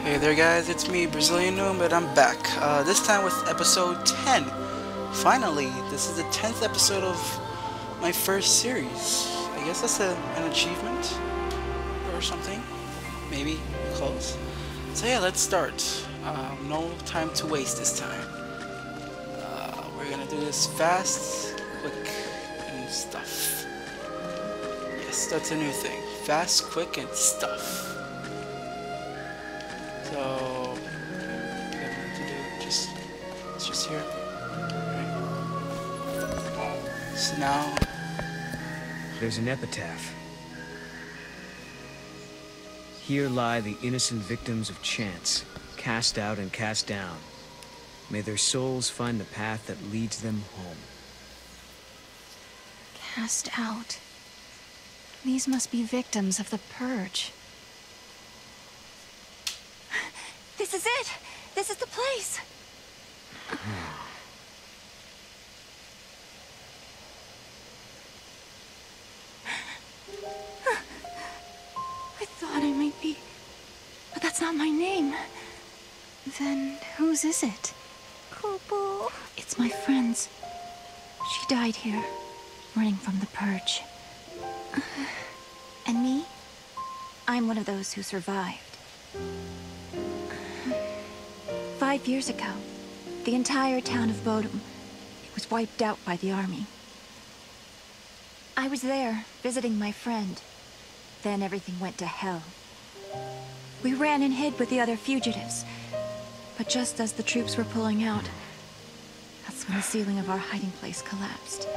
Hey there guys, it's me, Brazilian Noom, but I'm back. This time with episode 10. Finally, this is the 10th episode of my first series. I guess that's an achievement or something. Maybe close. So yeah, let's start. No time to waste this time. We're gonna do this fast, quick, and stuff. Yes, that's a new thing. Fast, quick, and stuff. So, we have what to do. It's just here. Right. So now, there's an epitaph. Here lie the innocent victims of chance, cast out and cast down. May their souls find the path that leads them home. Cast out. These must be victims of the purge. This is it! This is the place! I thought I might be... But that's not my name. Then whose is it? Kupo. It's my friend's. She died here, running from the purge. And me? I'm one of those who survived. 5 years ago, the entire town of Bodum was wiped out by the army. I was there, visiting my friend. Then everything went to hell. We ran and hid with the other fugitives. But just as the troops were pulling out, that's when the ceiling of our hiding place collapsed.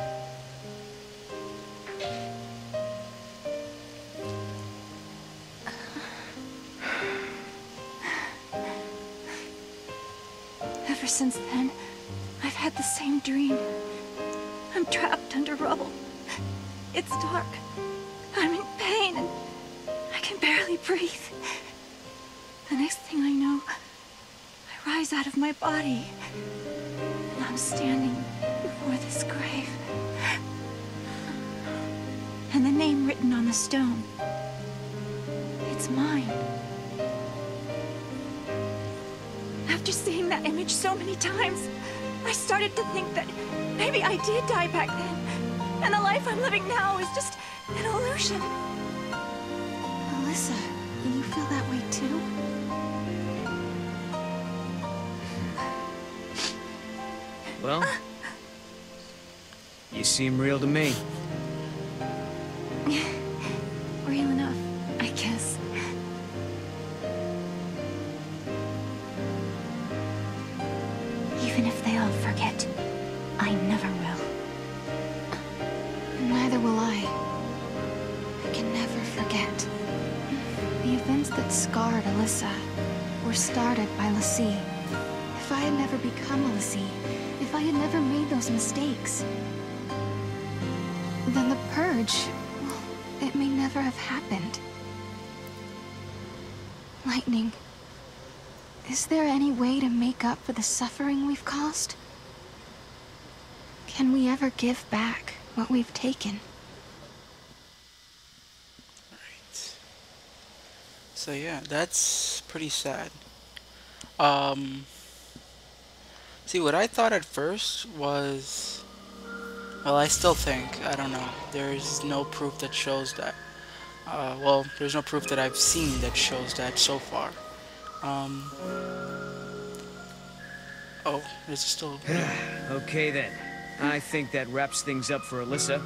Ever since then, I've had the same dream. I'm trapped under rubble. It's dark. I'm in pain and I can barely breathe. The next thing I know, I rise out of my body and I'm standing before this grave. And the name written on the stone, it's mine. After seeing that image so many times, I started to think that maybe I did die back then, and the life I'm living now is just an illusion. Alyssa, you feel that way too? Well, you seem real to me. Real enough, I guess. Even if they all forget, I never will. Neither will I. I can never forget. The events that scarred Alyssa were started by Lassie. If I had never become a Lassie, if I had never made those mistakes, then the purge, well, it may never have happened. Lightning. Is there any way to make up for the suffering we've caused? Can we ever give back what we've taken? right. So yeah, that's pretty sad. See, what I thought at first was, well, I still think, I don't know, there's no proof that shows that. Well, there's no proof that I've seen that shows that so far. Oh, there's still... Okay then. I think that wraps things up for Alyssa.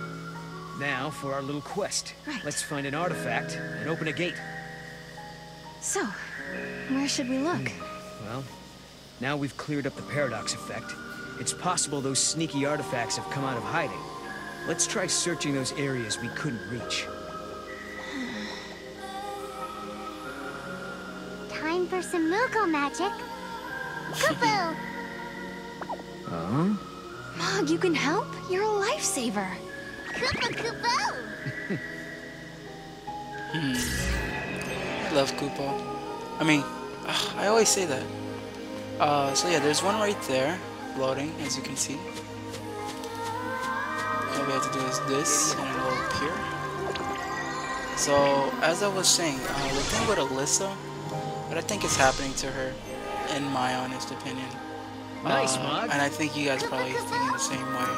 Now for our little quest. Right. Let's find an artifact and open a gate. So, where should we look? Well, now we've cleared up the paradox effect. It's possible those sneaky artifacts have come out of hiding. Let's try searching those areas we couldn't reach. Time for some Moogle magic. Kupo! Huh? Mog, you can help? You're a lifesaver. Kupo Kupo! I love Koopa. I mean, I always say that. So yeah, there's one right there, floating, as you can see. All we have to do is this, and it'll appear. So, as I was saying, the thing with Alyssa, But I think it's happening to her, in my honest opinion. Nice, Mog. And I think you guys probably thinking the same way.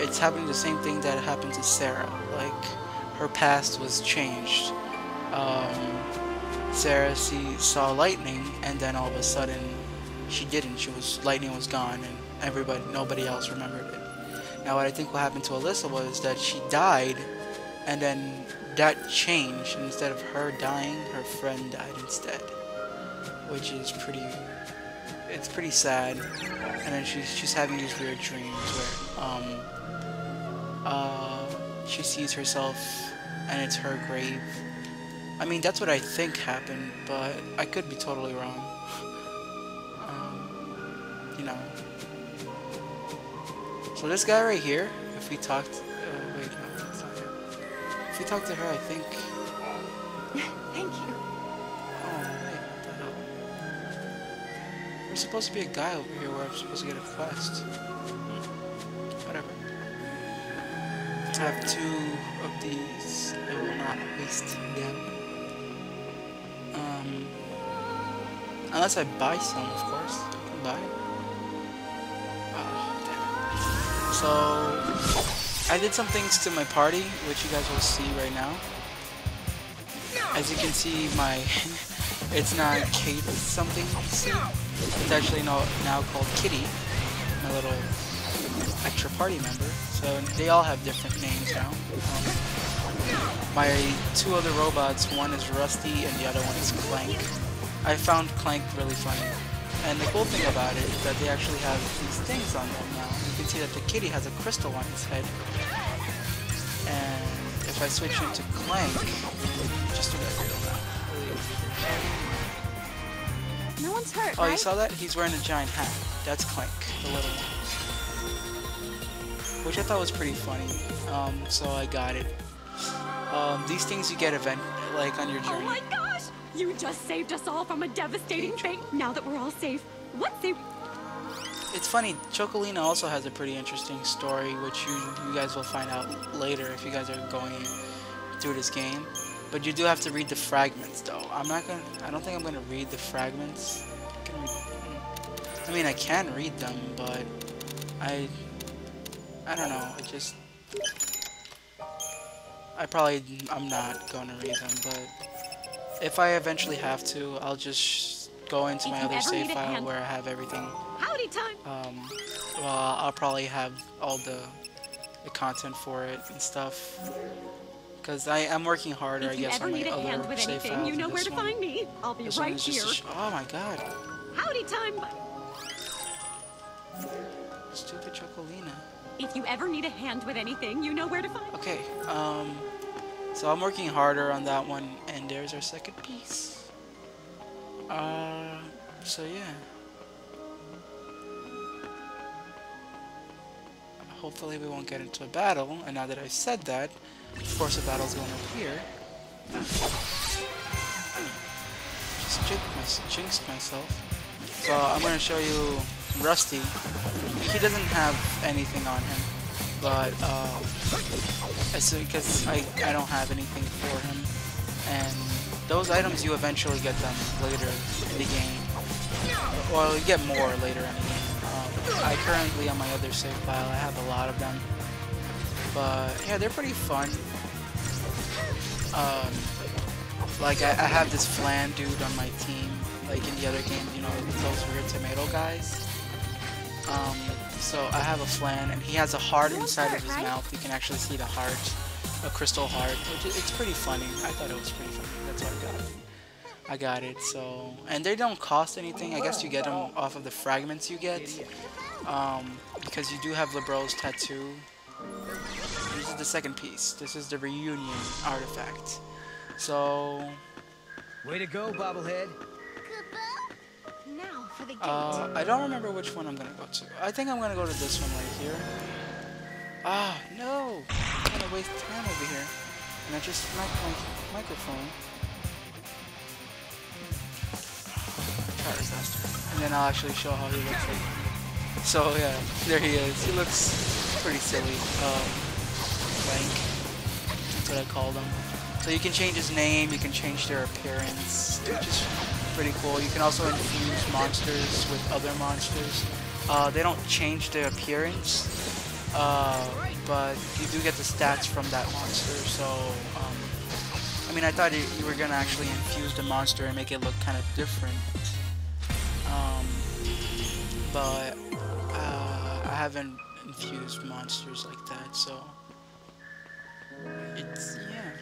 It's happening the same thing that happened to Sarah. Like, her past was changed. Sarah saw lightning, and then all of a sudden, she didn't. Lightning was gone, and nobody else remembered it. Now, what I think what happened to Alyssa was that she died, and then that changed. And instead of her dying, her friend died instead, which is it's pretty sad. And then she's having these weird dreams where she sees herself, and it's her grave. I mean, that's what I think happened, but I could be totally wrong. You know. So this guy right here, if we talked, wait, no, that's not him. If we talk to her, I think. Thank you. Oh wait, what the hell? There's supposed to be a guy over here where I'm supposed to get a quest. Whatever. I have 2 of these. I will not waste them. Unless I buy some, of course. I can buy it. So, I did some things to my party, which you guys will see right now. As you can see, it's not Kate something. It's actually now called Kitty, my little extra party member. So they all have different names now. My 2 other robots, one is Rusty and the other one is Clank. I found Clank really funny. And the cool thing about it is that they actually have these things on them now. You can see that the kitty has a crystal on its head. And if I switch into Clank, just do that real now. No one's hurt, Oh, right? you saw that? He's wearing a giant hat. That's Clank, the little one. Which I thought was pretty funny. So I got it. These things you get like on your journey. Oh my gosh! You just saved us all from a devastating fate. Now that we're all safe, what's safe? It's funny, Chocolina also has a pretty interesting story, which you guys will find out later if you guys are going through this game. But you do have to read the fragments, though. I don't think I'm gonna read the fragments. I mean, I can read them, but I don't know. I'm not gonna read them, but if I eventually have to, I'll just go into my other save file where I have everything. Howdy time. Well, I'll probably have all the content for it and stuff. Because I'm working harder, I guess, on my other save files. You know where to find me. I'll be right here. Oh my god. Howdy time. Stupid Chocolina. If you ever need a hand with anything, you know where to find me. Okay, so I'm working harder on that one, and there's our second piece. So yeah. Hopefully we won't get into a battle, and now that I said that, of course a battle's going up here. Just jinxed myself. So I'm going to show you Rusty. He doesn't have anything on him, but because I don't have anything for him, and those items you eventually get them later in the game. Well, you get more later in the game. I currently on my other save file I have a lot of them, but yeah, they're pretty fun. Like I have this Flan dude on my team, like in the other game, you know, those weird tomato guys. So I have a Flan, and he has a heart inside of his mouth. You can actually see the heart, a crystal heart, which it's pretty funny. I thought it was pretty funny. That's why I got it. So, and they don't cost anything. I guess you get them off of the fragments you get, because you do have Libro's tattoo. This is the second piece. This is the reunion artifact. So, way to go, bobblehead. Now for the gate. I don't remember which one I'm gonna go to. I think I'm gonna go to this one right here. Ah, no! I'm gonna waste time over here. And I just smacked my microphone. Try this faster. And then I'll actually show how he looks like. So yeah, there he is. He looks pretty silly. Blank. That's what I called him. So you can change his name, you can change their appearance, which is pretty cool. You can also infuse monsters with other monsters. They don't change their appearance, but you do get the stats from that monster. So, I mean, I thought you were gonna actually infuse the monster and make it look kind of different, but I haven't infused monsters like that, so it's yeah.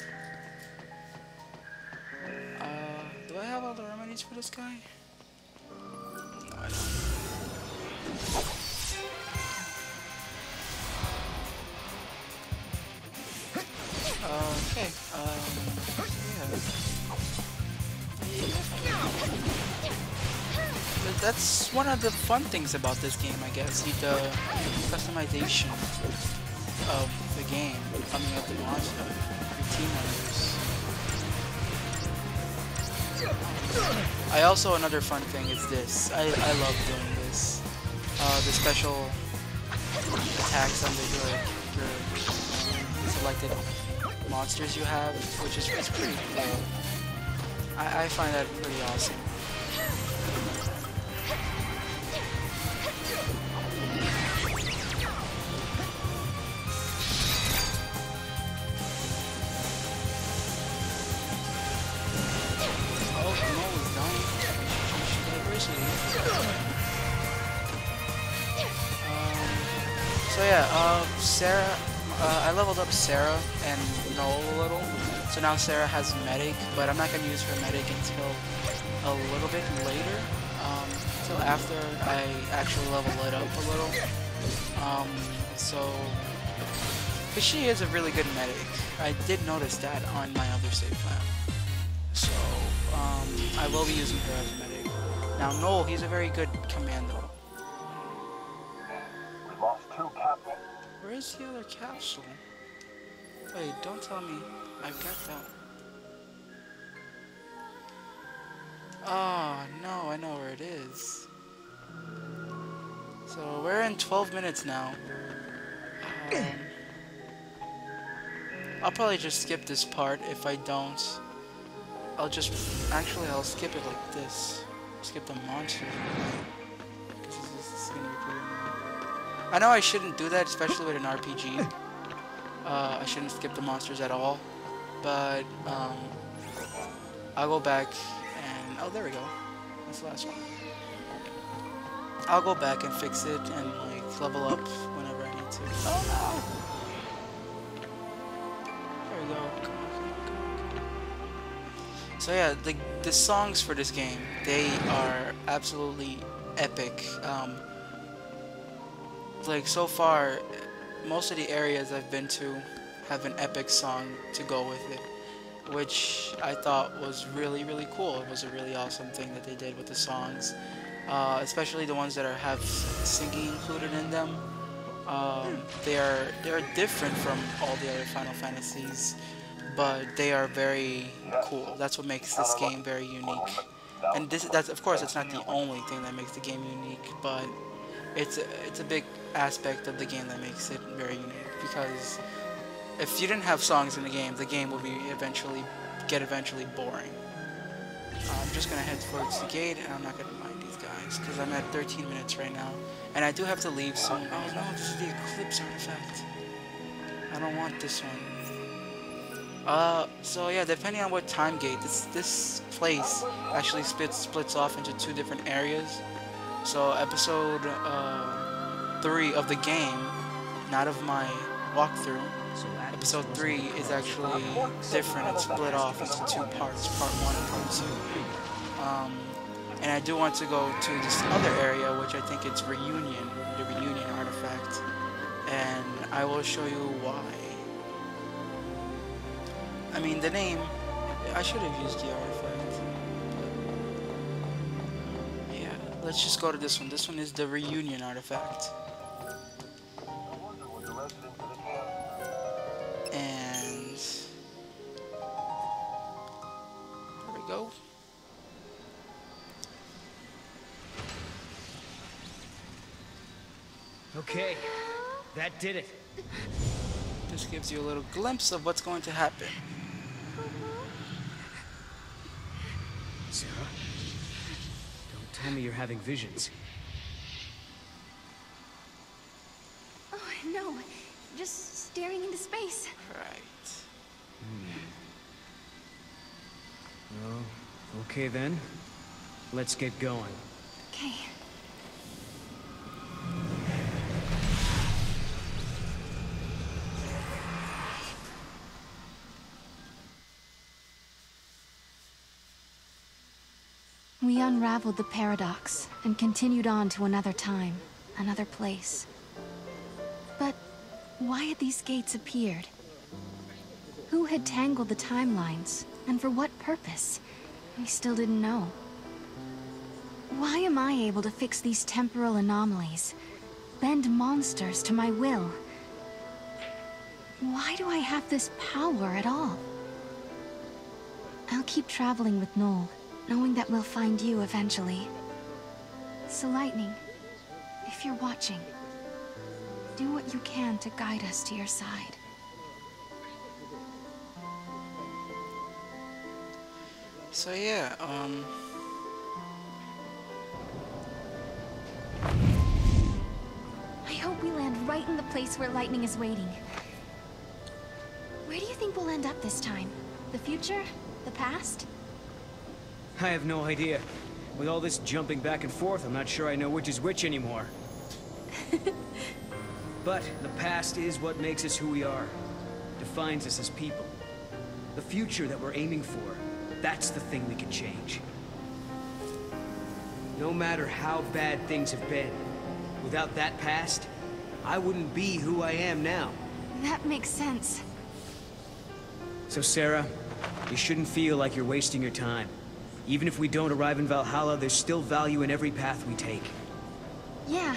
Do I have all the remedies for this guy? No, I don't. Okay, yeah. But that's one of the fun things about this game, I guess, the customization of the game, coming up the monster, your team members. Another fun thing is this. I love doing this. The special attacks on the your selected monsters you have, which is pretty cool. I find that pretty awesome. Oh, Noel is dying. University. So yeah, Sarah. I leveled up Sarah and Noel a little, so now Sarah has medic, but I'm not going to use her medic until a little bit later, until after I actually level it up a little, because she is a really good medic. I did notice that on my other save file, so I will be using her as a medic. Now Noel, he's a very good commando. We lost 2 captains. Where is the other capsule? Wait, don't tell me I've got that. Oh, no, I know where it is. So, we're in 12 minutes now. I'll probably just skip this part. If I don't, I'll skip it like this. Skip the monster. Because this is gonna be pretty annoying. I know I shouldn't do that, especially with an RPG. I shouldn't skip the monsters at all, but I'll go back and oh, there we go. That's the last one. I'll go back and fix it and like level up whenever I need to. Oh no! There we go. Come on. So yeah, the songs for this game, they are absolutely epic. Like so far, most of the areas I've been to have an epic song to go with it, which I thought was really, really cool. It was a really awesome thing that they did with the songs, especially the ones that have singing included in them. They're different from all the other Final Fantasies, but they are very cool. That's what makes this game very unique. And that's of course, it's not the only thing that makes the game unique, but it's a big aspect of the game that makes it very unique, because if you didn't have songs in the game would be eventually boring. I'm just gonna head towards the gate, and I'm not gonna mind these guys because I'm at 13 minutes right now, and I do have to leave soon. Oh no, this is the Eclipse artifact. I don't want this one. So yeah, depending on what time gate, this place actually splits off into 2 different areas. So episode 3 of the game, not of my walkthrough, episode 3 is actually different. It's split off into 2 parts, part 1 and part 2. And I do want to go to this other area, which I think it's Reunion, the Reunion artifact, and I will show you why. I mean, the name, I should have used the artifact. Let's just go to this one. This one is the Reunion artifact. And there we go. Okay, that did it. This gives you a little glimpse of what's going to happen. Sarah? Don't tell me you're having visions. Oh, no. Just staring into space. Right. Well, okay then. Let's get going. Okay. We unraveled the paradox and continued on to another time, another place. But why had these gates appeared? Who had tangled the timelines, and for what purpose? We still didn't know. Why am I able to fix these temporal anomalies, bend monsters to my will? Why do I have this power at all? I'll keep traveling with Noel, knowing that we'll find you eventually. So Lightning, if you're watching, do what you can to guide us to your side. So yeah, I hope we land right in the place where Lightning is waiting. Where do you think we'll end up this time? The future? The past? I have no idea. With all this jumping back and forth, I'm not sure I know which is which anymore. But the past is what makes us who we are. Defines us as people. The future that we're aiming for, that's the thing we can change. No matter how bad things have been, without that past, I wouldn't be who I am now. That makes sense. So Sarah, you shouldn't feel like you're wasting your time. Even if we don't arrive in Valhalla, there's still value in every path we take. Yeah,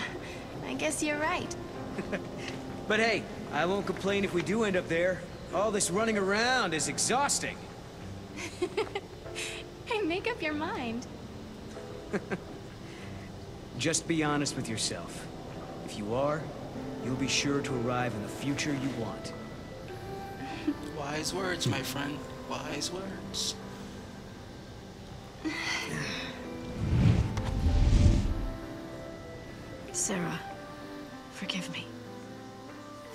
I guess you're right. But hey, I won't complain if we do end up there. All this running around is exhausting. Hey, make up your mind. Just be honest with yourself. If you are, you'll be sure to arrive in the future you want. wise words, my friend. Wise words. Sarah, forgive me.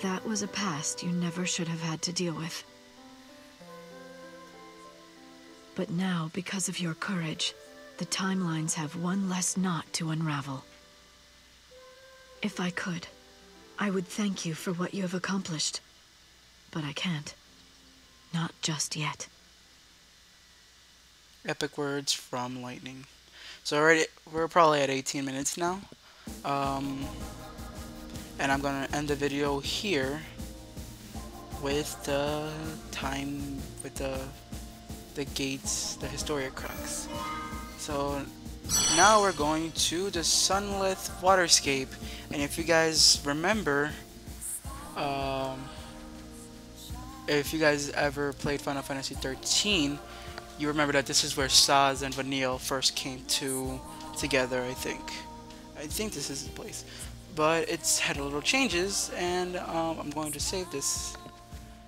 That was a past you never should have had to deal with. But now, because of your courage, the timelines have one less knot to unravel. If I could, I would thank you for what you have accomplished. But I can't. Not just yet. Epic words from Lightning. So already we're probably at 18 minutes now. And I'm gonna end the video here with the time, with the gates, the Historia cracks. So now we're going to the sunlit waterscape, and if you guys remember, if you guys ever played Final Fantasy XIII, you remember that this is where Saz and Vanille first came together. I think this is the place, but it's had a little changes, and I'm going to save this.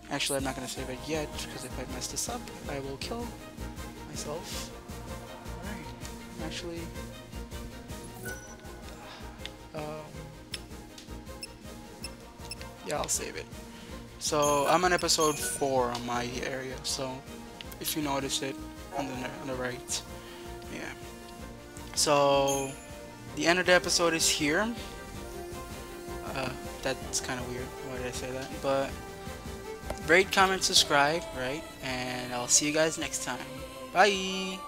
Actually, I'm not going to save it yet, because if I mess this up, I will kill myself. Alright, actually, yeah, I'll save it. So, I'm on episode 4 on my area, so if you notice it on the right, yeah. So, the end of the episode is here. That's kind of weird, why did I say that, but rate, comment, subscribe, right? And I'll see you guys next time. Bye!